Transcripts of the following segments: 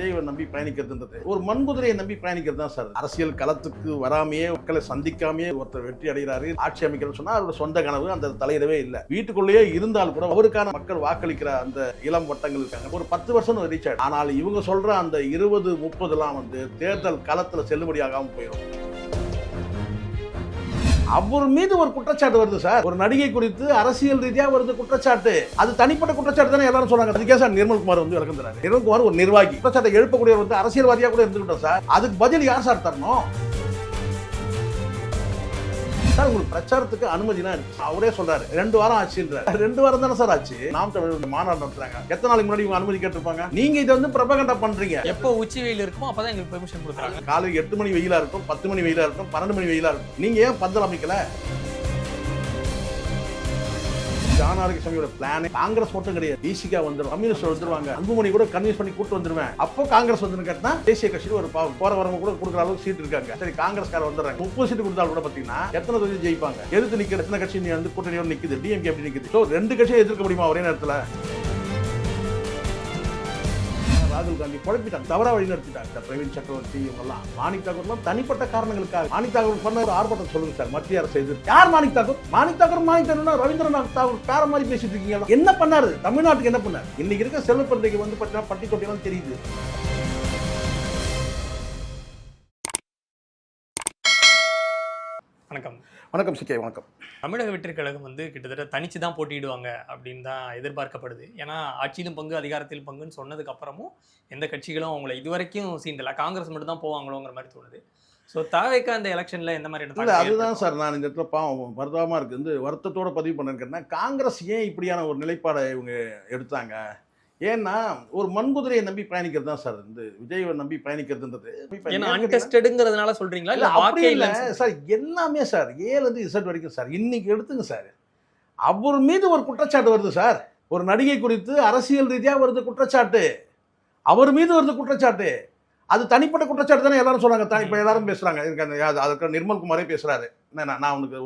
விஜய் நம்பி பயணிக்கிறதுன்றது ஒரு மண்குதிரையை நம்பி பயணிக்கிறது தான் சார். அரசியல் களத்துக்கு வராமையே மக்களை சந்திக்காமையே ஒருத்தர் வெற்றி அடைகிறாரு, ஆட்சி அமைக்கணும்னு சொன்னா அவரோட சொந்த கனவு அந்த தலையிடவே இல்லை. வீட்டுக்குள்ளேயே இருந்தால் கூட அவருக்கான மக்கள் வாக்களிக்கிற அந்த இளம் வட்டங்கள் இருக்காங்க. ஒரு 10 வருஷம் ரீச் ஆயிடும். ஆனால் இவங்க சொல்ற அந்த 20-30 தேர்தல் களத்துல செல்லுபடியாகாம போயிடும். அவர் மீது ஒரு குற்றச்சாட்டு வருது சார். ஒரு நடிகை குறித்து அரசியல் ரீதியா வருது குற்றச்சாட்டு. அது தனிப்பட்ட குற்றச்சாட்டு தானே எல்லாரும் சொல்றாங்க. அதுக்கே சார் நிர்மல்குமார் விளக்கம் தராரு. நிர்மல்குமார் ஒரு நிர்வாகி, குற்றச்சாட்டை எழுப்பக்கூடியவர் அரசியல்வாதியா கூட இருந்துகிட்டோம் சார். அதுக்கு பதில் யார் சார் தரணும்? சார் உங்களுக்கு பிரச்சாரத்துக்கு அனுமதினா இருக்கு. அவரே சொல்றாரு 2 வாரம் ஆச்சுன்ற. 2 வாரம் தானே சார் ஆச்சு. நாம் தமிழ் மாநாடு நடத்துறாங்க. எத்தனை நாளைக்கு முன்னாடி இவங்க அனுமதி கேட்டிருப்பாங்க? நீங்க இதை பிரபகண்டா பண்றீங்க. எப்போ உச்சி வெயில் இருக்குமோ அப்பதான் எங்களுக்கு பெர்மிஷன் கொடுக்குறாங்க. காலை 8 மணி வெயிலா இருக்கும், 10 மணி வெயிலா இருக்கும், 12 மணி வெயிலா இருக்கும். நீங்க ஏன் பந்தல் அமைக்கல? ஜானாரகிசாமியோட பிளான் காங்கிரஸ் மட்டும் கிடையாது. டிசிகா வந்துடும், கம்யூனிஸ்ட் வந்துருவாங்க, அன்புமணி கூட கன்வின்ஸ் பண்ணி கூட்டு வந்துருவேன். அப்போ காங்கிரஸ் வந்து கேட்டா தேசிய கட்சியில் ஒரு போற வரவங்க கூட கொடுக்குற அளவுக்கு சீட் இருக்காங்க. சரி காங்கிரஸ்கார வந்துடுறாங்க. 30 சீட் கொடுத்தாலும் கூட பாத்தீங்கன்னா எத்தனை தொகுதி ஜெயிப்பாங்க? எதிர்த்து நிக்கிற எத்தனை கட்சி வந்து கூட்டணியோட நிக்குது? டிஎம்கே அப்படி நிக்குது. ஸோ 2 கட்சியை எதிர்க்க முடியுமா ஒரே நேரத்தில்? ராகுல் காந்தி குழப்பிட்டாங்க, தவறா வழி நடத்திட்டாங்க. பிரவீன் சக்கரவர்த்தி இவங்கெல்லாம், மாணிக் தாக்கூர்லாம் தனிப்பட்ட காரணங்களுக்காக. மாணிக் தாக்கூர் பண்ண ஒரு ஆர்ப்பாட்டம் சொல்லுங்க சார். மத்திய அரசு எதிர்த்து யார் மாணிக் தாக்கூர்? மாணிக் தாக்கூர் ரவீந்திரநாத் தாக்கூர் பேர மாதிரி பேசிட்டு இருக்கீங்க. என்ன பண்ணாரு தமிழ்நாட்டுக்கு? என்ன பண்ணாரு? இன்னைக்கு இருக்க செல்வப்பிரந்தைக்கு வந்து பார்த்தீங்கன்னா பட்டி தொட்டியெல்லாம் தெரியுது. வணக்கம். வணக்கம் சிக்கே. வணக்கம். தமிழக வெற்றி கழகம் வந்து கிட்டத்தட்ட தனிச்சு தான் போட்டியிடுவாங்க அப்படின்னு தான் எதிர்பார்க்கப்படுது. ஏன்னா ஆட்சியிலும் பங்கு அதிகாரத்திலும் பங்குன்னு சொன்னதுக்கு அப்புறமும் எந்த கட்சிகளும் அவங்களை இதுவரைக்கும் சீண்டல. காங்கிரஸ் மட்டும் தான் போவாங்களோங்கிற மாதிரி தோணுது. ஸோ தாவேக்கா இந்த எலெக்ஷன்ல எந்த மாதிரி? இல்லை அதுதான் சார் நான் இந்த இடத்துல பாவம் வருத்தமாக இருக்கு. வந்து வருத்தத்தோட பதிவு பண்ணிருக்கேன்னா, காங்கிரஸ் ஏன் இப்படியான ஒரு நிலைப்பாடை இவங்க எடுத்தாங்க? ஏன்னா ஒரு மண்குதிரையை நம்பி பயணிக்கிறது தான் சார். இந்த விஜய் நம்பி பயணிக்கிறதுன்றது அன்டெஸ்டடுங்கிறதுனால சொல்றீங்களா? இல்ல அப்படி இல்லை சார். எல்லாமே சார் ஏல இருந்து இசட் வரைக்கும் சார். இன்னைக்கு எடுத்துங்க சார், அவர் மீது ஒரு குற்றச்சாட்டு வருது சார். ஒரு நடிகை குறித்து அரசியல் ரீதியா வருது குற்றச்சாட்டு. அவர் மீது வருது குற்றச்சாட்டு. அது தனிப்பட்ட குற்றச்சாட்டு தானே எல்லாரும் சொல்றாங்க. இப்போ எல்லாரும் பேசுறாங்க. அதுக்கு நிர்மல்குமாரே பேசுறாரு. நான் உனக்கு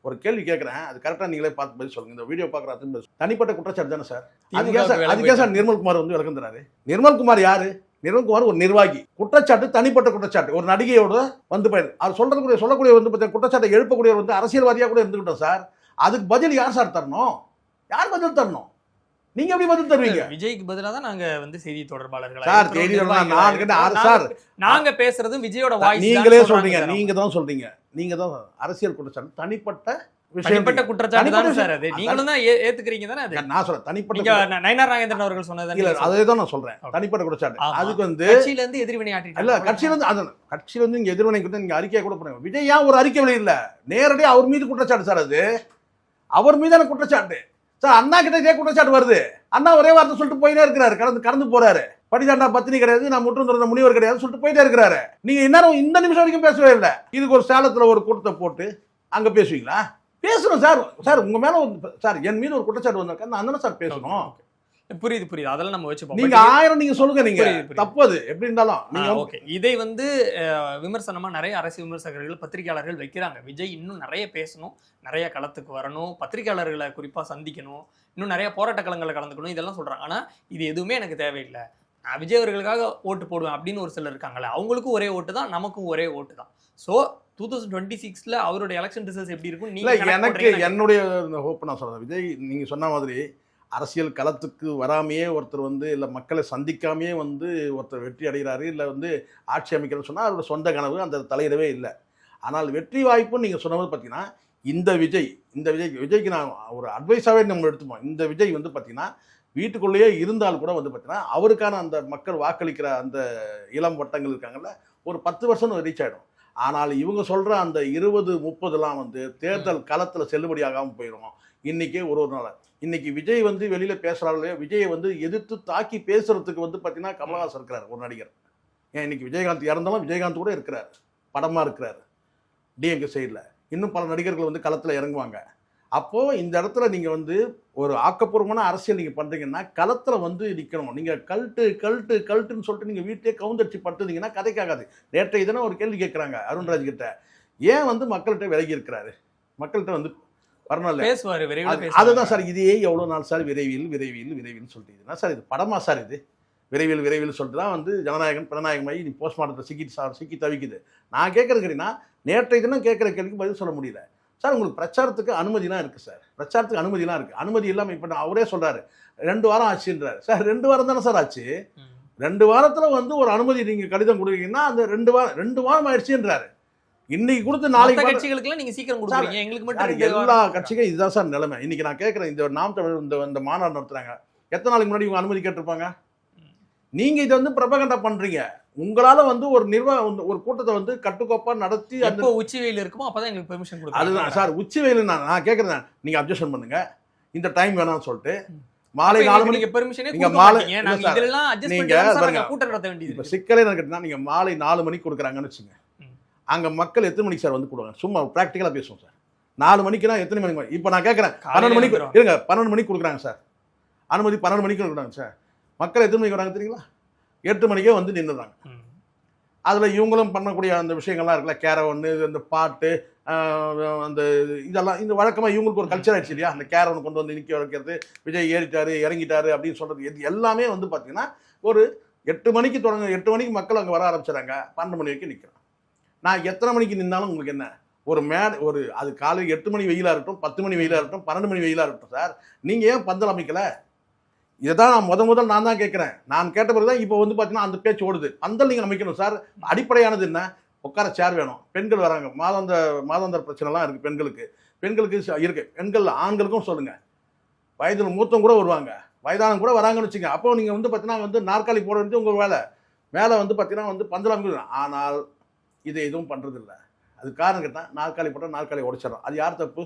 ஒரு கேள்வி கேட்கறேன், அது கரெக்டா நீங்களே பார்த்து பதில் சொல்லுங்க. இந்த வீடியோ பார்க்குறது தனிப்பட்ட குற்றச்சாட்டு தானே சார். அதுக்கே சார் நிர்மல்குமார் விளக்கம் தராரு. நிர்மல்குமார் யாரு? நிர்மல்குமார் ஒரு நிர்வாகி. குற்றச்சாட்டு தனிப்பட்ட குற்றச்சாட்டு. ஒரு நடிகையோட வந்து போயிரு அது சொல்லக்கூடிய வந்து குற்றச்சாட்டை எழுப்பக்கூடியவர் அரசியல்வாதியா கூட இருந்துகிட்டோம் சார். அதுக்கு பதில் யார் சார் தரணும்? யார் பதில் தரணும்? நீங்க எப்படி பதில் தருவீங்க? விஜய்க்கு பதிலா தான் நாங்க வந்து செய்தி தொடர்பாளர்கள் சார். நாங்க பேசுறது விஜயோட வாய்ஸ். நீங்களே சொல்றீங்க, நீங்க தான் அரசியல் குற்றச்சாட்டு தனிப்பட்ட விஷயப்பட்ட குற்றச்சாட்டு தான் சார். அது நீங்களும் தான் ஏத்துக்கிறீங்க தானே? அது நான் சொல்றேன் தனிப்பட்ட. நயனார் நாகேந்திரன் அவர்கள் சொன்னது இல்ல, அதே தான் நான் சொல்றேன். தனிப்பட்ட குற்றச்சாட்டு. அதுக்கு வந்து கட்சியில இருந்து எதிர்வினை ஆற்றிட்டாங்க. இல்ல கட்சியில இருந்து இங்க எதிர்வினை கொடுத்து நீங்க அறிக்கையை கூட பண்ணுங்க. விஜய் ஏன் ஒரு அறிக்கை வெளியிடல? நேரடியாக அவர் மீது குற்றச்சாட்டு சார். அது அவர் மீதான குற்றச்சாட்டு சார். அண்ணா கிட்ட இதே குற்றச்சாட்டு வருது. அண்ணா ஒரே வார்த்தை சொல்லிட்டு போயிட்டே இருக்கிறாரு, கடந்து போறாரு. படிதாண்டா பத்தினி கிடையாது, நான் முற்றும் துறந்த முனிவர் கிடையாது சொல்லிட்டு போயிட்டே இருக்கிறாரு. நீங்க இன்னும் இந்த நிமிஷம் வரைக்கும் பேசவே இல்லை. இதுக்கு ஒரு சேலத்துல ஒரு கூட்டத்தை போட்டு அங்க பேசுவீங்களா? பேசணும் சார். சார் உங்க மேல சார் என் மீது ஒரு குற்றச்சாட்டு வந்திருக்கேன், நான் தானே சார் பேசணும். புரியுது. அதெல்லாம் நம்ம வச்சுப்போம். நீங்க 1000 நீங்க சொல்லுங்க, நீங்க தப்பது எப்படி இருந்தாலும் நீங்க ஓகே. இதை வந்து விமர்சனமா நிறைய அரசியல் விமர்சகர்கள், பத்திரிகையாளர்கள் வைக்கிறாங்க. விஜய் இன்னும் நிறைய பேசணும், நிறைய களத்துக்கு வரணும், பத்திரிகையாளர்களை குறிப்பா சந்திக்கணும், இன்னும் நிறைய போராட்ட களங்களை கலந்துக்கணும், இதெல்லாம் சொல்றாங்க. ஆனா இது எதுவுமே எனக்கு தேவையில்லை, நான் விஜய் அவர்களுக்காக ஓட்டு போடுவேன் அப்படின்னு ஒரு சிலர் இருக்காங்கல்ல. அவங்களுக்கும் ஒரே ஓட்டு தான், நமக்கும் ஒரே ஓட்டு தான். ஸோ 2026ல அவருடைய எலெக்ஷன் ரிசல்ட்ஸ் எப்படி இருக்கும்? எனக்கு என்னுடைய ஹோப் நான் சொல்றேன். விஜய் நீங்க சொன்ன மாதிரி அரசியல் களத்துக்கு வராமையே ஒருத்தர் வந்து இல்லை மக்களை சந்திக்காமையே வந்து ஒருத்தர் வெற்றி அடைகிறாரு, இல்லை வந்து ஆட்சி அமைக்கணும்னு சொன்னால் அவரோட சொந்த கனவு அந்த தலையிடவே இல்லை. ஆனால் வெற்றி வாய்ப்புன்னு நீங்கள் சொன்னது பார்த்தீங்கன்னா இந்த விஜய்க்கு நான் ஒரு அட்வைஸாகவே நம்ம எடுத்துப்போம். இந்த விஜய் வந்து பார்த்தீங்கன்னா வீட்டுக்குள்ளேயே இருந்தால் கூட வந்து பார்த்தீங்கன்னா அவருக்கான அந்த மக்கள் வாக்களிக்கிற அந்த இளம் வட்டங்கள் இருக்காங்கல்ல, ஒரு 10 வருஷம் ரீச் ஆகிடும். ஆனால் இவங்க சொல்கிற அந்த 20-30 வந்து தேர்தல் களத்தில் செல்லுபடியாகாமல் போயிடும். இன்றைக்கே ஒரு நாள் இன்னைக்கு விஜய் வந்து வெளியில் பேசுகிறாங்களே, விஜயை வந்து எதிர்த்து தாக்கி பேசுறதுக்கு வந்து பார்த்தீங்கன்னா கமலஹாசன் இருக்கிறார், ஒரு நடிகர். ஏன் இன்னைக்கு விஜயகாந்த் இறந்தாலும் விஜயகாந்த் கூட இருக்கிறார், படமாக இருக்கிறார் டிஎம்கே சைடில். இன்னும் பல நடிகர்கள் வந்து களத்தில் இறங்குவாங்க. அப்போது இந்த இடத்துல நீங்கள் வந்து ஒரு ஆக்கப்பூர்வமான அரசியல் நீங்கள் பண்ணுறீங்கன்னா களத்தில் வந்து நிற்கணும். நீங்கள் கல்ட்டுன்னு சொல்லிட்டு நீங்கள் வீட்டிலே கவுந்தடிச்சு படுத்துனீங்கன்னா கதைக்காகாது. நேற்றைய தினம் ஒரு கேள்வி கேட்குறாங்க அருண்ராஜ் கிட்ட, ஏன் வந்து மக்கள்கிட்ட விலகி இருக்கிறாரு, மக்கள்கிட்ட வந்து வரணும். அதுதான் சார். இதே எவ்வளோ நாள் சார் விரைவில் சொல்லிட்டு சார் இது படமா சார்? இது விரைவில் விரைவில் சொல்லிட்டு தான் வந்து ஜனநாயகம் பிறநாயகமாகி நீ போஸ்ட்மார்ட்டத்தை சிக்கி தவிக்குது. நான் கேட்கறது கேட்டீங்கன்னா, நேற்றைய தினம் கேட்குற கேள்விக்கு பதில் சொல்ல முடியல. சார் உங்களுக்கு பிரச்சாரத்துக்கு அனுமதிலாம் இருக்குது சார், பிரச்சாரத்துக்கு அனுமதிலாம் இருக்குது. அனுமதி இல்லாமல் இப்போ அவரே சொல்கிறாரு 2 வாரம் ஆச்சுன்றாரு. சார் 2 வாரம் தானே சார் ஆச்சு. 2 வாரத்தில் வந்து ஒரு அனுமதி நீங்கள் கடிதம் கொடுக்குறீங்கன்னா அந்த 2 வாரம் ஆயிடுச்சுன்றாரு. இன்னைக்கு கொடுத்து நாளைக்கு கட்சிகளுக்கு நீங்க சீக்கிரம் கொடுக்குறீங்க, எங்களுக்கு மட்டும் எல்லா கட்சிக்கும் இதுதான் சார் நிலைமை. இன்னைக்கு நான் கேட்குறேன், இந்த நாம் தமிழ் இந்த மாநாடு நடத்துறாங்க, எத்தனை நாளைக்கு முன்னாடி இவங்க அனுமதி கேட்டிருப்பாங்க? நீங்க இதை வந்து பிரபகண்டா பண்றீங்க. உங்களால வந்து ஒரு கூட்டத்தை வந்து கட்டுக்கோப்பா நடத்தி அந்த உச்சி வெயில் இருக்குமோ அப்பதான் எங்களுக்கு பெர்மிஷன் கொடுக்கும். அதுதான் சார் உச்சி வெயில். நான் கேட்கறேன், நீங்க அப்ஜெக்ஷன் பண்ணுங்க, இந்த டைம் வேணாம்னு சொல்லிட்டு மாலை 4 மணிக்கு பெர்மிஷனே நீங்க மாலை இதெல்லாம் அட்ஜஸ்ட் பண்ணி கூட்டம் நடத்த வேண்டியது. இப்ப சிக்கலே என்ன கேட்டீங்கன்னா, நீங்க மாலை 4 மணிக்கு கொடுக்குறாங்கன்னு வச்சுங்க, அங்க மக்கள் எத்தனை மணிக்கு சார் வந்து கொடுவாங்க? சும்மா பிராக்டிக்கலா பேசுவோம் சார். 4 மணிக்குனா எத்தனை மணிக்கு? இப்போ நான் கேட்கறேன் 12 மணிக்கு இருங்க, 12 மணிக்கு கொடுக்குறாங்க சார் அனுமதி, 12 மணிக்கு கொடுக்குறாங்க சார். மக்கள் எத்தனை மணிக்கு வராங்க தெரியுங்களா? 8 மணிக்கே வந்து நின்றுறாங்க. அதில் இவங்களும் பண்ணக்கூடிய அந்த விஷயங்கள்லாம் இருக்குல்ல, கேரவன், இந்த பாட்டு, அந்த இதெல்லாம் இந்த வழக்கமாக இவங்களுக்கு ஒரு கல்ச்சர் ஆயிடுச்சு இல்லையா? அந்த கேரவனை கொண்டு வந்து நிற்க வைக்கிறது, விஜய் ஏறிட்டாரு இறங்கிட்டாரு அப்படின்னு சொல்கிறது, இது எல்லாமே வந்து பார்த்தீங்கன்னா ஒரு 8 மணிக்கு தொடங்க, 8 மணிக்கு மக்கள் அங்கே வர ஆரம்பிச்சிடறாங்க, 12 மணி வரைக்கும் நிற்கிறோம். நான் எத்தனை மணிக்கு நின்னாலும் உங்களுக்கு என்ன ஒரு அது காலை 8 மணி வெயிலாக இருக்கட்டும், 10 மணி வெயிலாக இருக்கட்டும், 12 மணி வெயிலாக இருக்கட்டும் சார், நீங்கள் ஏன் பந்தல் அமைக்கலை? இதை தான் நான் முதல் நான் தான் கேட்குறேன். நான் கேட்ட பிறகு தான் இப்போ வந்து பார்த்தீங்கன்னா அந்த பேச்சு ஓடுது. பந்தல் நீங்கள் அமைக்கணும் சார். அடிப்படையானது என்ன? உட்கார சேர் வேணும். பெண்கள் வராங்க, மாதாந்திர பிரச்சனைலாம் இருக்குது பெண்களுக்கு இருக்குது. பெண்கள் ஆண்களுக்கும் சொல்லுங்கள், வயதில் மூத்தம் கூட வருவாங்க, வயதானம் கூட வராங்கன்னு வச்சுங்க. அப்போ நீங்கள் வந்து பார்த்தீங்கன்னா வந்து நாற்காலி போட வேண்டியது உங்கள் வேலை. மேலே வந்து பார்த்தீங்கன்னா வந்து பந்தல் அமைக்கணும். ஆனால் இதை எதுவும் பண்ணுறதில்லை. அது காரணம் கேட்டால் நாற்காலி போட்டால் நாற்காலி உடைச்சிடறோம். அது யார் தப்பு?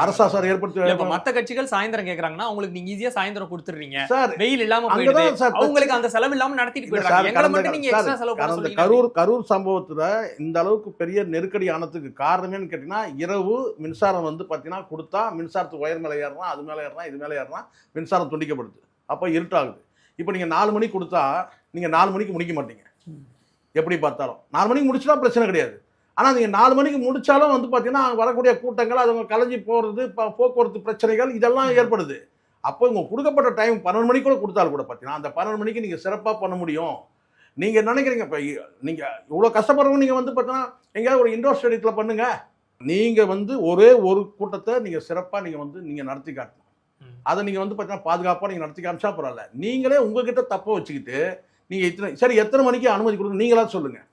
அரசா சார் ஏற்படுத்தி. மத்த கட்சிகள் சாயந்தரம் கேக்குறாங்கன்னா உங்களுக்கு நீங்க ஈஸியா சாயந்தரம் கொடுத்துறீங்க சார், வெயில் இல்லாம போயிடுது, அவங்களுக்கு அந்த செலவு இல்லாம நடத்திட்டு போயிடுறாங்க. எங்களை மட்டும் நீங்க எக்ஸ்ட்ரா செலவு பண்ண சொல்றீங்க. கரூர் சம்பவத்துல இந்த அளவுக்கு பெரிய நெருக்கடி ஆனதுக்கு காரணமேன்னு கேட்டீங்கன்னா, இரவு மின்சாரம் வந்து பாத்தீங்கன்னா கொடுத்தா மின்சாரத்துக்கு ஒயர் மேல ஏறலாம், அது மேல ஏறலாம், இது மேல ஏறலாம், மின்சாரம் துண்டிக்கப்படுது. அப்ப இருட்டாகுது. இப்போ நீங்க 4 மணிக்கு கொடுத்தா நீங்க 4 மணிக்கு முடிக்க மாட்டீங்க. எப்படி பார்த்தாலும் 4 மணிக்கு முடிச்சுட்டா பிரச்சனை கிடையாது. ஆனால் நீங்கள் 4 மணிக்கு முடித்தாலும் வந்து பார்த்தீங்கன்னா வரக்கூடிய கூட்டங்கள், அது கலைஞ்சி போகிறது, போக்குவரத்து பிரச்சனைகள் இதெல்லாம் ஏற்படுது. அப்போ இவங்க கொடுக்கப்பட்ட டைம் 12 மணிக்கு கூட கொடுத்தாலும் கூட பார்த்தீங்கன்னா அந்த 12 மணிக்கு நீங்கள் சிறப்பாக பண்ண முடியும். நீங்கள் நினைக்கிறீங்க, இப்போ நீங்கள் இவ்வளோ கஷ்டப்படுறவங்க நீங்கள் வந்து பார்த்தீங்கன்னா எங்கேயாவது ஒரு இண்டோர் ஸ்டேடியத்தில் பண்ணுங்கள். நீங்கள் வந்து ஒரே ஒரு கூட்டத்தை நீங்கள் சிறப்பாக நீங்கள் வந்து நீங்கள் நடத்தி காட்டணும். அதை நீங்கள் வந்து பார்த்தீங்கன்னா பாதுகாப்பாக நீங்கள் நடத்தி காமிச்சா பரவாயில்ல. நீங்களே உங்ககிட்ட தப்பை வச்சுக்கிட்டு நீங்கள் சரி எத்தனை மணிக்கு அனுமதி கொடுங்க நீங்களா சொல்லுங்கள்.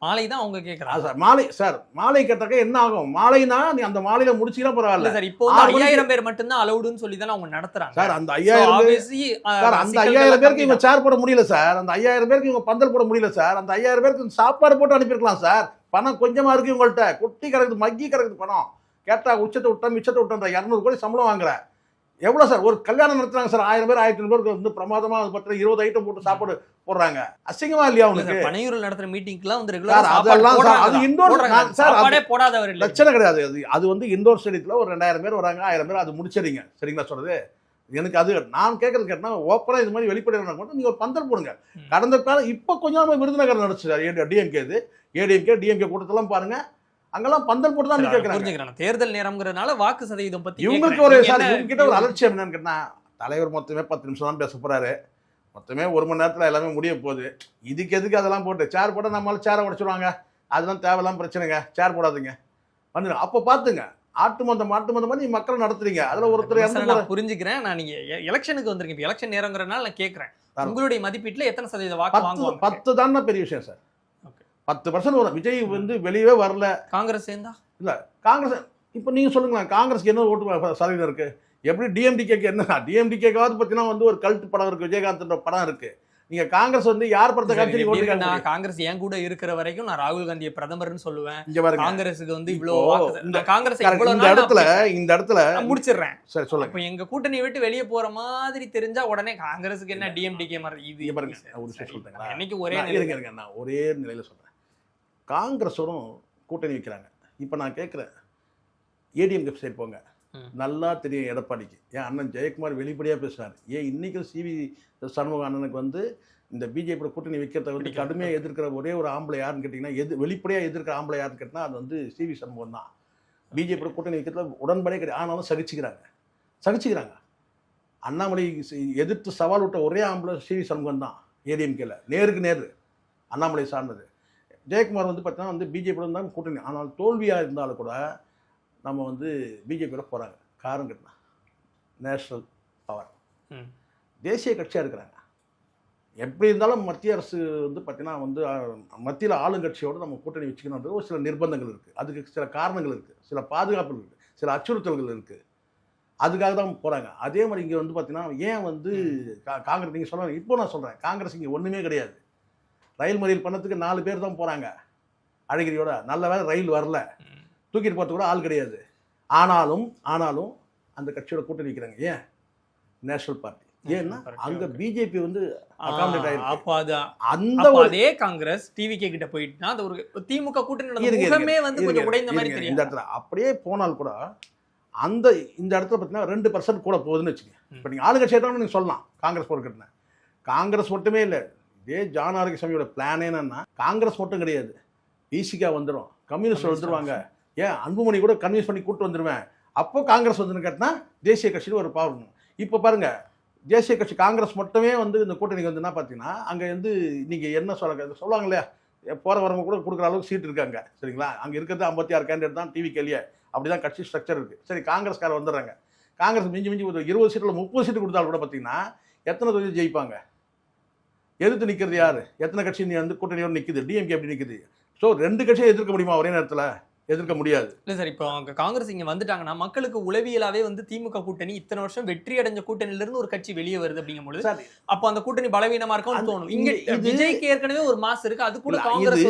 மாலை தான் அவங்க கேட்கறாங்க சார். மாலை கேட்டாக்க என்ன ஆகும்? மாலைனா நீ அந்த மாலையில முடிச்சினா பரவாயில்ல சார். இப்போ 5000 பேர் மட்டும் தான் அலௌடுன்னு சொல்லி தான் அவங்க நடத்துறாங்க சார். அந்த 5000 பேருக்கு இவங்க சேர் போட முடியல சார். அந்த 5000 பேருக்கு இவங்க பந்தல் போட முடியல சார். அந்த 5000 பேருக்கு சாப்பாடு போட்டு அனுப்பியிருக்கலாம் சார். பணம் கொஞ்சமா இருக்கு உங்கள்கிட்ட, கொட்டி கிடக்குது, மக்கி கிடக்குது பணம். கேட்டா உச்சத்தை விட்டா மிச்சத்தை விட்டா 200 கோடி சம்பளம் வாங்குற. எவ்வளோ சார் ஒரு கல்யாணம் நடத்துறாங்க சார், 1000 பேர் 1500 பேருக்கு வந்து பிரமாதமா அது பற்றி 20 ஐட்டம் போட்டு சாப்பாடு போடுறாங்க. அசிங்கமா இல்லையா உங்களுக்கு? பனையூரில் நடத்துற மீட்டிங்லாம் வந்து ரெகுலரா அதெல்லாம் அது இண்டோர் சாப்பாடே போடாதவர் பிரச்சனை கிடையாது. அது வந்து இண்டோர் ஸ்டேடியத்தில் ஒரு 2000 பேர் வராங்க, 1000 பேர் அது முடிச்சிடுங்க. சரிங்களா சொல்றது? எனக்கு அது நான் கேட்கறது கேட்டா ஓப்பனா இது மாதிரி வெளிப்படையாக மட்டும் நீங்க ஒரு பந்தல் போடுங்க. கடந்த காலம் இப்போ கொஞ்சம் விருதுநகர் நடந்துச்சு டிஎம்கே கூட்டத்தெல்லாம் பாருங்க, அங்கெல்லாம் பந்தல் போட்டு தான் கேட்கறாங்க. தேர்தல் நேரம்ங்கிறதுனால வாக்கு சதவீதம் பத்தி இவங்களுக்கு ஒரு சார் இவங்ககிட்ட ஒரு அலட்சியம் என்னன்னு கேட்டா, தலைவர் மொத்தமே 10 நிமிஷம் தான் பேச போறாரு, மொத்தமே 1 மணி நேரத்தில் எல்லாமே முடிய போகுது. இதுக்கு எதுக்கு அதெல்லாம் போட்டு சேர் போட்டால் நம்மளால சேரை உடைச்சிடுவாங்க, அதெல்லாம் தேவையில்லாம பிரச்சனைங்க, சேர் போடாதுங்க வந்துடும். அப்போ பார்த்துங்க ஆட்டு மந்தம் மாதிரி மக்களை நடத்துறீங்க. அதுல ஒருத்தர் புரிஞ்சுக்கிறேன். நான் நீங்க எலெக்ஷனுக்கு வந்திருக்கீங்க, எலெக்ஷன் நேரங்கிறதுனால நான் கேட்கறேன், உங்களுடைய மதிப்பீட்டுல எத்தனை சதவீத வாக்கு வாங்குவாங்க? 10 தான் பெரிய விஷயம் சார். 10% வரும். விஜய் வந்து வெளியவே வரல. காங்கிரஸ் சேர்ந்தா இல்ல காங்கிரஸ் இப்போ நீங்க சொல்லுங்களேன், காங்கிரஸ்க்கு என்ன ஓட்டு சதவீதம் இருக்கு? எப்படி டிஎம்டிகேக்கு என்ன? டிஎம்டிகேக்காவது பார்த்தீங்கன்னா வந்து ஒரு கல்ட் படம் இருக்கு, விஜயகாந்த் படம் இருக்கு. நீங்க காங்கிரஸ் வந்து யார் படத்தை காட்சி ஓட்டு? நான் காங்கிரஸ் என் கூட இருக்கிற வரைக்கும் நான் ராகுல் காந்தியை பிரதமர்னு சொல்லுவேன். காங்கிரஸுக்கு வந்து காங்கிரஸ் இந்த இடத்துல முடிச்சிடுறேன். சரி சொல்லுங்க. இப்போ எங்க கூட்டணியை விட்டு வெளியே போற மாதிரி தெரிஞ்சா உடனே காங்கிரஸுக்கு என்ன டிஎம்டிகே மாதிரி இது பாருங்க. ஒரு விஷயம் சொல்றேன், இன்னைக்கு ஒரே நிலையில சொல்றேன். காங்கிரஸோடும் கூட்டணி வைக்கிறாங்க. இப்போ நான் கேட்குறேன், ஏடிஎம்கே சைடு போங்க, நல்லா தெரியும் எடப்பாடிக்கு. ஏன் அண்ணன் ஜெயக்குமார் வெளிப்படையாக பேசுனார். ஏன் இன்றைக்கும் சிவி சண்முக அண்ணனுக்கு வந்து இந்த பிஜேபியோட கூட்டணி வைக்கிறத வந்து கடுமையாக எதிர்க்கிற ஒரே ஒரு ஆம்பளை யாருன்னு கேட்டிங்கன்னா, வெளிப்படையாக எதிர்க்கிற ஆம்பளை யாருன்னு கேட்டிங்கன்னா அது வந்து சிவி சண்முகம் தான். பிஜேபியோட கூட்டணி வைக்கிறதுல உடன்படியே கிடையாது, ஆனாலும் சகிச்சுக்கிறாங்க. அண்ணாமலை எதிர்த்து சவால் விட்ட ஒரே ஆம்பளை சிவி சண்முகம் தான் ஏடிஎம்கேல, நேருக்கு நேர் அண்ணாமலை சார்ந்தது. ஜெயக்குமார் வந்து பார்த்தீங்கன்னா வந்து பிஜேபியோட தான் கூட்டணி. ஆனால் தோல்வியாக இருந்தாலும் கூட நம்ம வந்து பிஜேபியோட போகிறாங்க. காரணம் கேட்டால் நேஷனல் பவர், தேசிய கட்சியாக இருக்கிறாங்க. எப்படி இருந்தாலும் மத்திய அரசு வந்து பார்த்தீங்கன்னா வந்து மத்தியில் ஆளுங்கட்சியோடு நம்ம கூட்டணி வச்சுக்கணுன்றது ஒரு சில நிர்பந்தங்கள் இருக்குது, அதுக்கு சில காரணங்கள் இருக்குது, சில பாதுகாப்புகள் இருக்குது, சில அச்சுறுத்தல்கள் இருக்குது. அதுக்காக தான் போகிறாங்க. அதே மாதிரி இங்கே வந்து பார்த்தீங்கன்னா ஏன் வந்து காங்கிரஸ் நீங்கள் சொல்கிறாங்க, இப்போ நான் சொல்கிறேன் காங்கிரஸ் இங்கே ஒன்றுமே கிடையாது. ரயில் மறியல் பண்ணதுக்கு 4 பேர் தான் போகிறாங்க அழகிரியோட. நல்ல வேலை ரயில் வரல, தூக்கிட்டு போகிறது கூட ஆள் கிடையாது. ஆனாலும் அந்த கட்சியோட கூட்டணி வைக்கிறாங்க. ஏன்? National party. ஏன்னா அங்க பிஜேபி வந்து அதே காங்கிரஸ் டிவிகே கிட்ட போயிட்டுனா அது ஒரு திமுக கூட்டணி வந்து கொஞ்சம் உடைந்த மாதிரி தெரியும். இந்த இடத்துல அப்படியே போனால் கூட இந்த இடத்துல பார்த்தீங்கன்னா 2% கூட போகுதுன்னு வச்சுக்கோங்க. இப்போ நீங்கள் ஆளுங்கட்சி நீங்கள் சொல்லலாம் காங்கிரஸ் போட்டுக்கிட்டேன். காங்கிரஸ் மட்டுமே இல்லை, இதே ஜான் ஆரோக்கியசாமியோட பிளான் என்னன்னா காங்கிரஸ் மட்டும் கிடையாது, விசிகா வந்துடும், கம்யூனிஸ்ட் வந்துடுவாங்க, ஏன் அன்புமணி கூட கன்வின்ஸ் பண்ணி கூப்பிட்டு வந்துடுவேன். அப்போ காங்கிரஸ் வந்துன்னு கேட்டால் தேசிய கட்சியில் ஒரு பவர். இப்போ பாருங்க, தேசிய கட்சி காங்கிரஸ் மட்டுமே வந்து இந்த கூட்டணிக்கு வந்துன்னா பார்த்தீங்கன்னா அங்கே வந்து நீங்கள் என்ன சொல்லுவாங்க இல்லையா, போகிற வரவங்க கூட கொடுக்குற அளவுக்கு சீட் இருக்காங்க. சரிங்களா? அங்கே இருக்கிறது 56 கேண்டிடேட் தான் டிவி கேள்வியே. அப்படி தான் கட்சி ஸ்ட்ரக்சர் இருக்குது. சரி, காங்கிரஸ்காரர் வந்துடுறாங்க. காங்கிரஸ் மிஞ்சி ஒரு 20 சீட்டில் 30 சீட்டு கொடுத்தாலும் கூட பார்த்தீங்கன்னா எத்தனை தொகுதி ஜெயிப்பாங்க? எதிர்த்து நிற்கிறது யார்? எத்தனை கட்சி நீ வந்து கூட்டணியோடு நிற்குது? டிஎம்கே எப்படி நிற்குது? ஸோ 2 கட்சியை எதிர்க்க முடியுமா ஒரே நேரத்தில்? எதிர்க்க முடியாது. இல்லை சார், இப்போ அவங்க காங்கிரஸ் இங்கே வந்துட்டாங்கன்னா மக்களுக்கு உளவியலாவே வந்து திமுக கூட்டணி இத்தனை வருஷம் வெற்றி அடைஞ்ச கூட்டணியிலிருந்து ஒரு கட்சி வெளியே வருது அப்படிங்கும்போது அப்போ அந்த கூட்டணி பலவீனமா இருக்கும்னு தோணும். இங்க விஜய்க்கு ஏற்கனவே ஒரு மாஸ் இருக்கு, அது கூட காங்கிரஸ்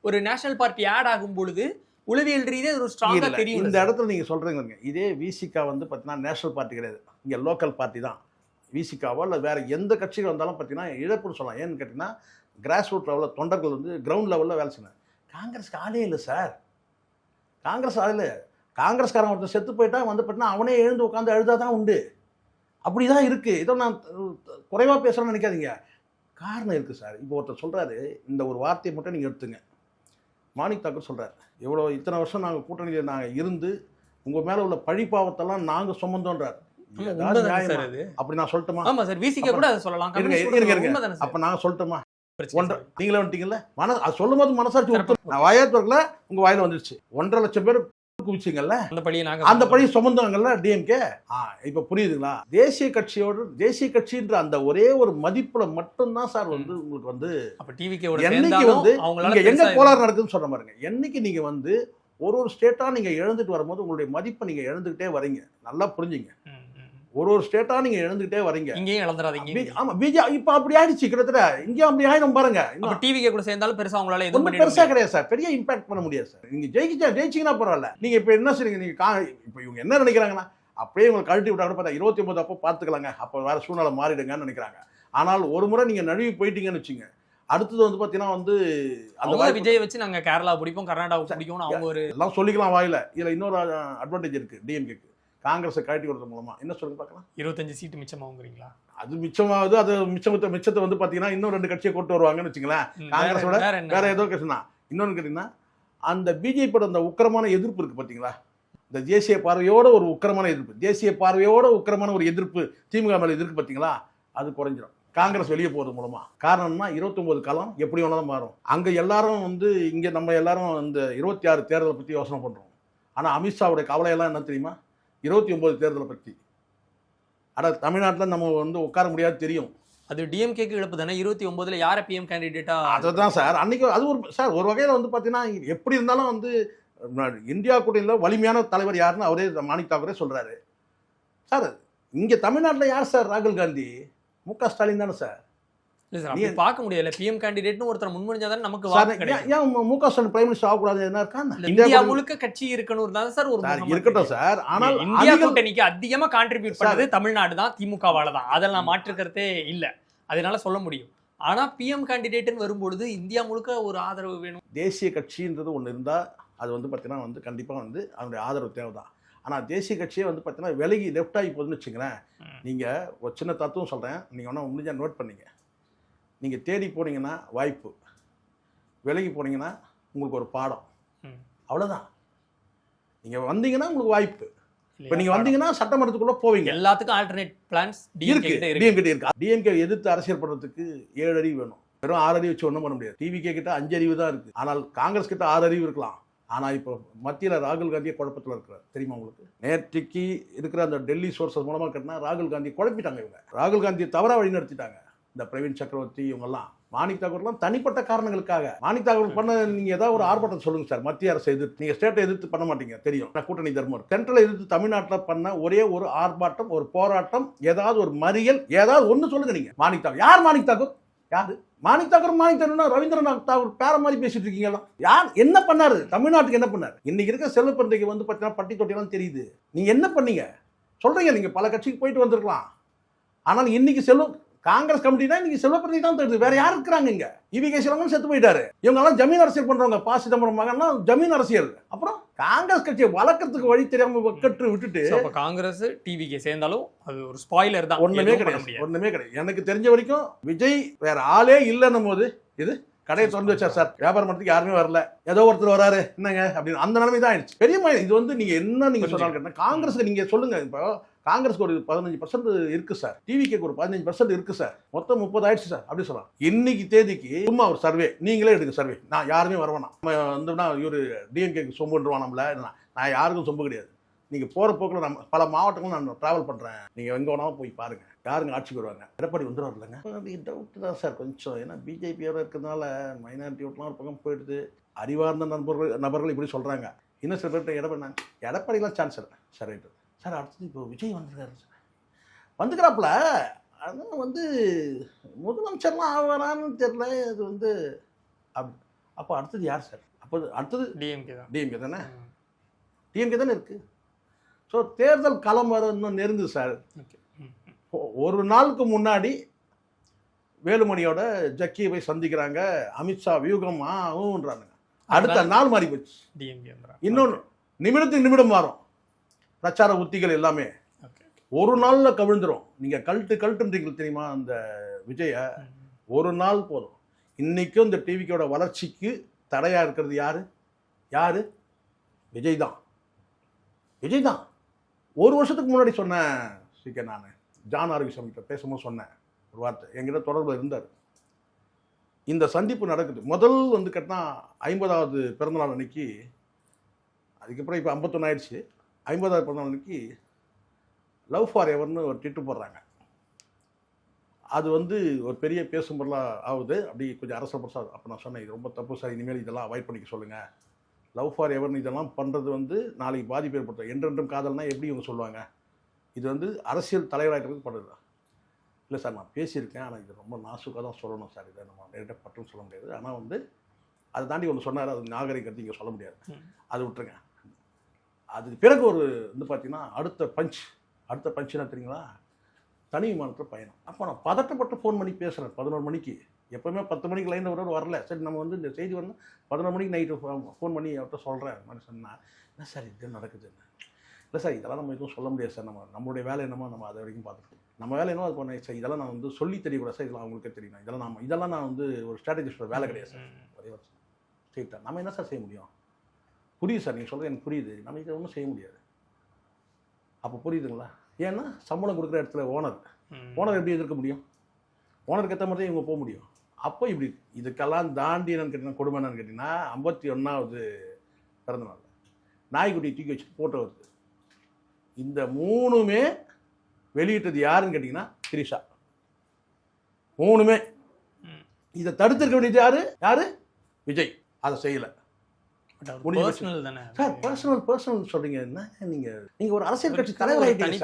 ஒரு நேஷனல் பார்ட்டி ஆட் ஆகும் பொழுது உளவியல் ரீதியாக ஒரு ஸ்ட்ராங்கா தெரியும். இந்த இடத்துல நீங்க சொல்றீங்க, இதே விசிகா வந்து பார்த்தீங்கன்னா நேஷனல் பார்ட்டி கிடையாது, இங்க லோக்கல் பார்ட்டி தான். விசிகாவோ இல்லை வேற எந்த கட்சிகள் வந்தாலும் பார்த்தீங்கன்னா இழப்புன்னு சொல்லலாம். ஏன்னு கேட்டீங்கன்னா கிராஸ் ரூட் லெவலில் தொண்டர்கள் வந்து கிரவுண்ட் லெவலில் வேலை செய்யணும். காங்கிரஸ்க்கு ஆளே இல்லை சார். காங்கிரஸ் அதில் காங்கிரஸ்காரன் ஒருத்தர் செத்து போயிட்டா வந்து பார்த்தீங்கன்னா அவனே எழுந்து உட்காந்து அழுதா தான் உண்டு. அப்படி தான் இருக்குது. இதோ நான் குறைவாக பேசுகிறேன்னு நினைக்காதீங்க, காரணம் இருக்குது சார். இப்போ ஒருத்தர் சொல்கிறாரு, இந்த ஒரு வார்த்தையை மட்டும் நீங்கள் எடுத்துங்க. மாணிக் தாக்கூர் சொல்கிறார், இத்தனை வருஷம் நாங்கள் கூட்டணியில் நாங்கள் இருந்து உங்கள் மேலே உள்ள பழிப்பாவத்தெல்லாம் நாங்கள் சுமந்தோன்றார். அப்படி நான் சொல்லட்டுமா? ஆமாம் சார், விசிகே கூட அதை சொல்லலாம். அப்போ நாங்கள் சொல்லட்டுமா? நீங்களே வந்துட்டீங்கல்ல, அது சொல்லும் போது மனசாட்சி நான் வாயாத்துவர்கள உங்க வாயில வந்துருச்சு. 1.5 லட்சம் பேர் குவிச்சிங்கல்ல, அந்த பழி சுமந்தாங்கல்ல டிஎம்கே. இப்ப புரியுதுங்களா? தேசிய கட்சின்ற அந்த ஒரே ஒரு மதிப்புல மட்டும்தான் சார் வந்து உங்களுக்கு வந்து என்னைக்கு வந்து எங்க கோளாறு நடக்குதுன்னு சொல்ற பாருங்க. என்னைக்கு நீங்க வந்து ஒரு ஸ்டேட்டா நீங்க இழந்துட்டு வரும்போது உங்களுடைய மதிப்பை நீங்க இழந்துகிட்டே வரீங்க. நல்லா புரிஞ்சுங்க. ஒரு ஸ்டேட்டா நீங்க இழந்துகிட்டே வரீங்க. இங்கேயும் இழந்துறாதீங்க. ஆமா, பிஜேபி இப்ப அப்படி ஆயிடுச்சு. கிட்டத்தட்ட இங்கேயும் அப்படி ஆயிடும் பாருங்க. டிவிகே கூட சேர்ந்தாலும் பெருசா அவங்களால எதுவும் பண்ண பெருசா கிடையாது சார், பெரிய இம்பாக்ட் பண்ண முடியாது சார். நீங்க ஜெயிச்சீங்கன்னா பரவாயில்ல. நீங்க இப்ப என்ன செய்றீங்க? நீங்க இப்ப இவங்க என்ன நினைக்கிறாங்கன்னா அப்படியே உங்களுக்கு கழட்டி விட்டா கூட பார்த்தா 29 அப்போ பார்த்துக்கலாங்க, அப்போ வேற சூழ்நிலை மாறிடுங்கன்னு நினைக்கிறாங்க. ஆனால் ஒரு முறை நீங்க நழுவி போயிட்டீங்கன்னு வச்சுங்க, அடுத்தது வந்து பாத்தீங்கன்னா வந்து அந்த விஜய் வச்சு நாங்க கேரளா பிடிப்போம், கர்நாடகா பிடிக்கும், அவங்க ஒரு எல்லாம் சொல்லிக்கலாம் வாயில. இதுல இன்னொரு அட்வான்டேஜ் இருக்கு டிஎம்கேக்கு. காங்கிரஸை கழட்டி விடுறது மூலமா என்ன சொல்லுங்க பார்க்கலாம், 25 சீட்டு மிச்சமாகுறீங்களா? அது மிச்சமாகுது. அது மிச்சத்தை வந்து பாத்தீங்கன்னா இன்னும் 2 கட்சியை கொண்டு வருவாங்கன்னு வச்சுங்களேன். காங்கிரஸோட வேற ஏதோ கட்சினா. இன்னொன்னு கேட்டீங்கன்னா அந்த பிஜேபியோட அந்த உக்கிரமான எதிர்ப்பு இருக்கு பாத்தீங்களா, இந்த தேசிய பார்வையோட ஒரு உக்கிரமான எதிர்ப்பு திமுக மேல எதிர்ப்பு பாத்தீங்களா, அது குறைஞ்சிடும் காங்கிரஸ் வெளியே போறது மூலமா. காரணம்னா 29 காலம் எப்படி வேணாலும் மாறும். அங்க எல்லாரும் வந்து இங்க நம்ம எல்லாரும் இந்த 26 தேர்தலை பத்தி யோசனை பண்றோம். ஆனா அமித்ஷாவுடைய கவலையெல்லாம் என்ன தெரியுமா? 29 தேர்தலை பற்றி. ஆனால் தமிழ்நாட்டில் நம்ம வந்து உட்கார முடியாது தெரியும். அது டிஎம்கேக்கு இழப்பு தானே. 29ல் யாரை பிஎம் கேண்டிடேட்டா? அதுதான் சார். அன்னைக்கு அது ஒரு வகையில் வந்து பார்த்தீங்கன்னா எப்படி இருந்தாலும் வந்து இந்தியா கூட்டணியில் வலிமையான தலைவர் யாருன்னு அவரே மாணிக் தாக்கூரே சொல்றாரு. சார் இங்கே தமிழ்நாட்டில் யார் சார்? ராகுல் காந்தி, முக ஸ்டாலின் தானே சார். பார்க்க முடியல. பிஎம் கேண்டிடேட்னு ஒருத்தர் முன்மொழிஞ்சாதான் நமக்கு வாக்கு கிடைக்கும். ஏன் முக ஸ்டாலின் பிரைம் மினிஸ்டர் ஆகக்கூடாது? என்ன இருக்கா? இந்தியா முழுக்க கட்சி இருக்கணும் தான் சார். ஒரு இருக்கட்டும் சார். ஆனால் இந்தியா கூட்டணிக்கு அதிகமா கான்ட்ரிபியூட் பண்ணது தமிழ்நாடு தான், திமுகவால தான். அதில் நான் மாற்றுக்கிறதே இல்லை, அதனால சொல்ல முடியும். ஆனா பிஎம் கேண்டிடேட்னு வரும்பொழுது இந்தியா முழுக்க ஒரு ஆதரவு வேணும். தேசிய கட்சின்றது ஒன்று இருந்தால் அது வந்து பார்த்தீங்கன்னா வந்து கண்டிப்பாக வந்து அதனுடைய ஆதரவு தேவைதான். ஆனால் தேசிய கட்சியே வந்து பார்த்தீங்கன்னா விலகி லெஃப்ட் ஆகி போகுதுன்னு வச்சுங்களேன். நீங்கள் ஒரு சின்ன தத்துவம் சொல்கிறேன், நீங்கள் ஒன்றா முடிஞ்சால் நோட் பண்ணிங்க. நீங்கள் தேடி போனீங்கன்னா வாய்ப்பு, விலகி போனீங்கன்னா உங்களுக்கு ஒரு பாடம், அவ்வளோதான். நீங்கள் வந்தீங்கன்னா உங்களுக்கு வாய்ப்பு. இப்ப நீங்க வந்தீங்கன்னா சட்டமன்றத்துக்குள்ள போவீங்க. எல்லாத்துக்கும் ஆல்டர்னேட் பிளான்ஸ் இருக்கு, டிஎம்கே இருக்கு. டிஎம்கே எதிர்த்து அரசியல் பண்றதுக்கு 7 அறிவு வேணும். வெறும் 6 அறிவு வச்சு ஒன்றும் பண்ண முடியாது. டிவிகே கிட்ட 5 அறிவு தான் இருக்கு. ஆனால் காங்கிரஸ் கிட்ட 6 அறிவு இருக்கலாம். ஆனா இப்போ மத்தியில் ராகுல் காந்தியை குழப்பத்தில் இருக்கிறார். தெரியுமா உங்களுக்கு? நேற்றுக்கு இருக்கிற அந்த டெல்லி சோர்சஸ் மூலமா கட்டினா ராகுல் காந்தி குழப்பிட்டாங்க. இவங்க ராகுல் காந்தியை தவறா வழி நடத்திட்டாங்க. இந்த பிரவீன் சக்கரவர்த்தி இவங்கெல்லாம் மாணிக் தாக்கூர்லாம் தனிப்பட்ட காரணங்களுக்காக. மாணிக் தாக்கூர் பண்ண நீங்க ஏதாவது ஒரு ஆர்ப்பாட்டம் சொல்லுங்க சார். மத்திய அரசை எதிர்த்து நீங்க ஸ்டேட்டை எதிர்த்து பண்ண மாட்டீங்க, தெரியும். கூட்டணி தர்மம் சென்ட்ரலை எதிர்த்து தமிழ்நாட்டில் பண்ண ஒரே ஒரு ஆர்ப்பாட்டம், ஒரு போராட்டம், ஏதாவது ஒரு மறியல், ஏதாவது ஒன்று சொல்லுங்க நீங்க. மாணிக் தாக்கூர் யார்? மாணிக் தாக்கூர் யாரு? மாணிக் தாக்கூர் ரவீந்திரநாத் தாக்கூர் பேர மாதிரி பேசிட்டு இருக்கீங்களா? யார் என்ன பண்ணாரு? தமிழ்நாட்டுக்கு என்ன பண்ணாரு? இன்னைக்கு இருக்க செல்வப்பந்தைக்கு வந்து பார்த்தீங்கன்னா பட்டி தொட்டியெல்லாம் தெரியுது. நீங்க என்ன பண்ணீங்க சொல்றீங்க? நீங்க பல கட்சிக்கு போயிட்டு வந்திருக்கலாம். ஆனால் இன்னைக்கு காங்கிரஸ் கமிட்டினா இன்னைக்கு செல்வப்பிரதி தான் தெரியுது. வேற யார் இருக்கிறாங்க இங்க? இவிகே சிலவங்க செத்து போயிட்டாரு. இவங்க எல்லாம் ஜமீன் அரசியல் பண்றவங்க. ப. சிதம்பரம் மகன்லாம் ஜமீன் அரசியல். அப்புறம் காங்கிரஸ் கட்சியை வளர்க்கறதுக்கு வழி தெரியாம வக்கற்று விட்டுட்டு காங்கிரஸ் டிவிகே சேர்ந்தாலும் அது ஒரு ஸ்பாயிலர் தான். ஒண்ணுமே கிடையாது. எனக்கு தெரிஞ்ச வரைக்கும் விஜய் வேற ஆளே இல்லைன்னும் போது இது கடையை திறந்து வச்சார் சார். வியாபாரம் பண்ணுறதுக்கு யாருமே வரல. ஏதோ ஒருத்தர் வராரு என்னங்க அப்படின்னு அந்த நிலைமை தான் ஆயிடுச்சு. பெரிய இது வந்து நீங்க என்ன நீங்க சொன்னாலும் காங்கிரஸுக்கு நீங்க சொல்லுங்க. இப்போ காங்கிரஸ்க்கு ஒரு 15% இருக்கு சார். டிவிக்கு ஒரு 15% இருக்கு சார். மொத்தம் 30 ஆயிடுச்சு சார் அப்படி சொல்லலாம். இன்னைக்கு தேதிக்கு சும்மா ஒரு சர்வே நீங்களே எடுங்க. சர்வே நான் யாருமே வரவேணாம். நம்ம இவரு டிஎம்கேக்கு சொம்புன்றுவான் நம்மள. நான் யாருக்கும் சொம்பு கிடையாது. நீங்கள் போகிற போக்கில் நம்ம பல மாவட்டங்களும் நான் ட்ராவல் பண்ணுறேன். நீங்கள் எங்கே வேணாலும் போய் பாருங்கள். யாருங்க ஆட்சிக்கு வருவாங்க? எடப்பாடி வந்துடுவார் இல்லைங்க? டவுட்டு தான் சார் கொஞ்சம். ஏன்னா பிஜேபியோட இருக்கிறதுனால மைனாரிட்டி ஓட்டெலாம் ஒரு பக்கம் போயிடுது. அறிவார்ந்த நபர்கள் இப்படி சொல்கிறாங்க. இன்னும் சில பேர்கிட்ட எடப்பாடிலாம் சான்ஸ் இல்லை சார். Right sir. அடுத்தது இப்போ விஜய் வந்துருக்காரு சார். வந்துக்கிறாப்புல அதனால் வந்து முதலமைச்சர்லாம் ஆவாரான்னு தெரில. அது வந்து அப்போ அடுத்தது யார் சார்? அப்போ அடுத்தது டிஎம்கே தானே. டிஎம்கே தானே இருக்குது. ஸோ தேர்தல் களம் வர இன்னும் நெருங்குது சார். ஒரு நாளுக்கு முன்னாடி வேலுமணியோட ஜக்கியை போய் சந்திக்கிறாங்க. அமித்ஷா வியூகமான்றாங்க. அடுத்த நாள் மாறி போச்சு. இன்னொன்று நிமிடத்துக்கு நிமிடம் மாறும் பிரச்சார உத்திகள் எல்லாமே. ஒரு நாள்ல கவிழ்ந்துரும். நீங்க கல்ட்டுன்றீங்க தெரியுமா அந்த விஜய? ஒரு நாள் போதும். இன்னைக்கும் இந்த டிவிக்கோட வளர்ச்சிக்கு தடையா இருக்கிறது யாரு? விஜய் தான். ஒரு வருஷத்துக்கு முன்னாடி சொன்னேன் நான் ஜான் ஆரோக்கியசாமிகிட்ட பேசும்போது சொன்னேன் ஒரு வார்த்தை. என்கிட்ட தொடர்பில் இருந்தார். இந்த சந்திப்பு நடக்குது. முதல் வந்து கேட்டா 50வது பிறந்தநாள் அன்னைக்கு. அதுக்கப்புறம் இப்போ 51 ஆயிடுச்சு. 50வது பிறந்தநாள் அன்னைக்கு லவ் ஃபார் எவர்னு ஒரு ட்விட்டு போடுறாங்க. அது வந்து ஒரு பெரிய பேசும் பொருளாக ஆகுது. அப்படி கொஞ்சம் அரசு. அப்போ நான் சொன்னேன் இது ரொம்ப தப்பு சார். இனிமேல் இதெல்லாம் அவாய்ட் பண்ணிக்க சொல்லுங்கள். லவ் ஃபார் எவர்னு இதெல்லாம் பண்ணுறது வந்து நாளைக்கு பாதிப்பு ஏற்படுத்தும். என்றென்றும் காதல்னா எப்படி இவங்க சொல்லுவாங்க? இது வந்து அரசியல் தலைவராகிறதுக்கு பண்ணுறது. இல்லை சார் நான் பேசியிருக்கேன். ஆனால் இது ரொம்ப நாசுக்காக தான் சொல்லணும் சார். இதை நம்ம நேரடியாக பற்றும் சொல்ல முடியாது. ஆனால் வந்து அதை தாண்டி ஒன்று சொன்னார். அது நாகரிகத்தை இங்கே சொல்ல முடியாது. அது விட்டுருங்க. அதுக்கு பிறகு ஒரு வந்து பார்த்தீங்கன்னா அடுத்த பஞ்சுனா தெரியுங்களா? தனி விமானத்தில் பயணம். அப்போ நான் பதட்டப்பட்டு ஃபோன் பண்ணி பேசுகிறேன் 11 மணிக்கு. எப்போவுமே 10 மணிக்கு லைனில் வரல. சரி நம்ம வந்து இந்த செய்தி வரணும் 11 மணிக்கு நைட்டு ஃபோன் பண்ணி அவர்கிட்ட சொல்கிறேன். மாதிரி சொன்னால் என்ன சார் இது நடக்குதுன்னு. இல்லை சார் இதெல்லாம் நம்ம எதுவும் சொல்ல முடியாது சார். நம்மளுடைய வேலை என்னமோ நம்ம அதை வரைக்கும் பார்த்துருக்கோம். நம்ம வேலை என்னமோ அது பண்ணேன் சார். இதெல்லாம் நான் வந்து சொல்லி தெரியக்கூடாது சார். இதெல்லாம் அவங்களுக்கே தெரியும். இதெல்லாம் நான் வந்து ஒரு ஸ்ட்ராட்டஜிஸ்டோட வேலை கிடையாது சார். ஒரே ஒரு ஸ்ட்ரெயிட்டாக நம்ம என்ன சார் செய்ய முடியும்? புரியுது சார் நீங்கள் சொல்கிறது எனக்கு புரியுது. நம்ம இதை ஒன்றும் செய்ய முடியாது. அப்போ புரியுதுங்களா? ஏன்னா சம்பளம் கொடுக்குற இடத்துல ஓனர் எப்படி எதிர்க்க முடியும்? ஓனருக்கு ஏற்ற மாதிரி தான் இவங்க போக முடியும். அப்போ இப்படி இதுக்கெல்லாம் தாண்டி என்னன்னு கேட்டிங்கன்னா கொடுமை என்னன்னு கேட்டிங்கன்னா 51வது பிறந்தநாள் நாய்க்குட்டி தூக்கி வச்சுட்டு போட்டோ வருது. இந்த 3மே வெளியிட்டது யாருன்னு கேட்டிங்கன்னா திரிஷா. 3மே இதை தடுத்திருக்க வேண்டியது யாரு? விஜய். அதை செய்யலை. பர்சனல் சொல்றீங்க. என்ன நீங்க ஒரு அரசியல் கட்சி தலைவராயிட்டீங்க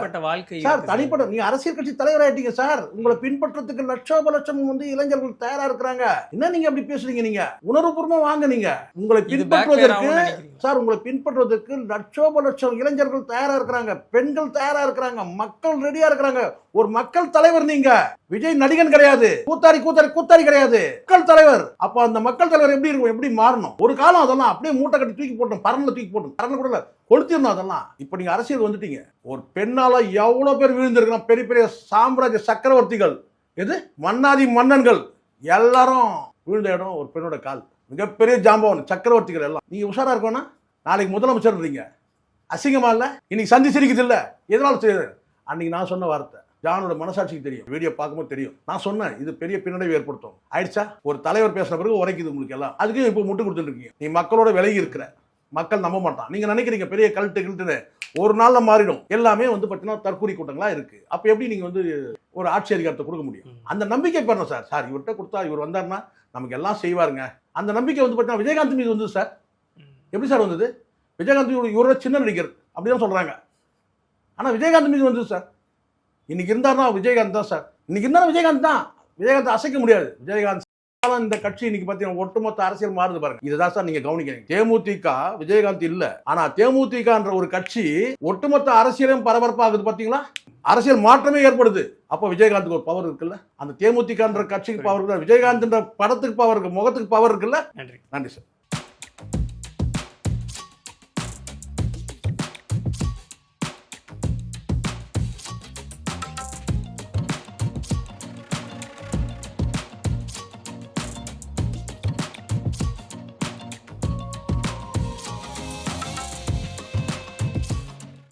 சார். தனிப்பட்ட நீங்க அரசியல் கட்சி தலைவராயிட்டீங்க சார். உங்களை பின்பற்றத்துக்கு லட்சம் வந்து இளைஞர்கள் தயாரா இருக்கிறாங்க. என்ன நீங்க அப்படி பேசுறீங்க? நீங்க உணர்வுபூர்வமா வாங்க. நீங்க உங்களை பின்பற்றுவதற்கு லட்சம் இளைஞர்கள் தயாரா இருக்கிறாங்க. பெண்கள் தயாரா இருக்கிறாங்க. மக்கள் ரெடியா இருக்கிறாங்க. ஒரு மக்கள் தலைவர் நீங்க. விஜய் நடிகன் கிடையாது. கூத்தாரி கிடையாது. மக்கள் தலைவர். அப்ப அந்த மக்கள் தலைவர் எப்படி இருக்கும்? எப்படி மாறணும்? ஒரு காலம் அதெல்லாம் அப்படியே மூட்டை கட்டி தூக்கி போட்டோம். பறந்து கூட கொளுத்திருந்தோம் அதெல்லாம். இப்ப நீங்க அரசியல் வந்துட்டீங்க. ஒரு பெண்ணால எவ்வளவு பேர் விழுந்திருக்கலாம். பெரிய பெரிய சாம்ராஜ்ய சக்கரவர்த்திகள், மன்னாதி மன்னன்கள் எல்லாரும் விழுந்த இடம் ஒரு பெண்ணோட கால். மிகப்பெரிய ஜாம்பவன் சக்கரவர்த்திகள் எல்லாம். நீங்க உஷாரா இருக்கணும். நாளைக்கு முதலமைச்சர் இருக்கீங்க. அசிங்கமா இல்ல? இன்னைக்கு சந்தி சிரிக்குது இல்ல? எதனால செய்யுது? அன்னைக்கு நான் சொன்ன வார்த்தை ஜானோட மனசாட்சிக்கு தெரியும், வீடியோ பார்க்கும்போது தெரியும். நான் சொன்னேன் இது பெரிய பின்னடைவு ஏற்படுத்தும். ஆயிடுச்சா? ஒரு தலைவர் பேசின பிறகு உரைக்குது உங்களுக்கு எல்லாம். அதுக்கும் இப்போ முட்டு கொடுத்துட்டு இருக்கீங்க. நீ மக்களோட விலகி இருக்கிற, மக்கள் நம்ப மாட்டான். நீங்க நினைக்கிறீங்க பெரிய கல்ட்டுன்னு, ஒரு நாள்ல மாறிடும். எல்லாமே வந்து பார்த்தீங்கன்னா தற்கூரி கூட்டங்களா இருக்கு. அப்ப எப்படி நீங்க வந்து ஒரு ஆட்சி அதிகாரத்தை கொடுக்க முடியும்? அந்த நம்பிக்கை பண்ண சார் இவர்கிட்ட கொடுத்தா இவர் வந்தாருன்னா நமக்கு எல்லாம் செய்வாருங்க. அந்த நம்பிக்கை வந்து பார்த்தீங்கன்னா விஜயகாந்த் மீது வந்தது சார். எப்படி சார் வந்தது? விஜயகாந்த் இவரோட சின்ன நடிகர் அப்படிதான் சொல்றாங்க. ஆனா விஜயகாந்த் மீது வந்தது சார். இன்னைக்கு இருந்தாருன்னா விஜயகாந்த் தான் சார். இன்னைக்கு இருந்தாலும் விஜயகாந்த் தான். விஜயகாந்த் அசைக்க முடியாது. விஜயகாந்த் இந்த கட்சி இன்னைக்கு பார்த்தீங்கன்னா ஒட்டுமொத்த அரசியல் மாறுது பாருங்க. இதுதான் சார் நீங்க கவனிக்கிறீங்க. தேமுதிக விஜயகாந்த் இல்ல, ஆனா தேமுதிகன்ற ஒரு கட்சி ஒட்டுமொத்த அரசியலும் பரபரப்பாகுது பாத்தீங்களா? அரசியல் மாற்றமே ஏற்படுது. அப்ப விஜயகாந்துக்கு ஒரு பவர் இருக்குல்ல, அந்த தேமுதிகன்ற கட்சிக்கு பவர் இருக்குல்ல, விஜயகாந்த் படத்துக்கு பவர் இருக்கு, முகத்துக்கு பவர் இருக்குல்ல. நன்றி நன்றி சார்.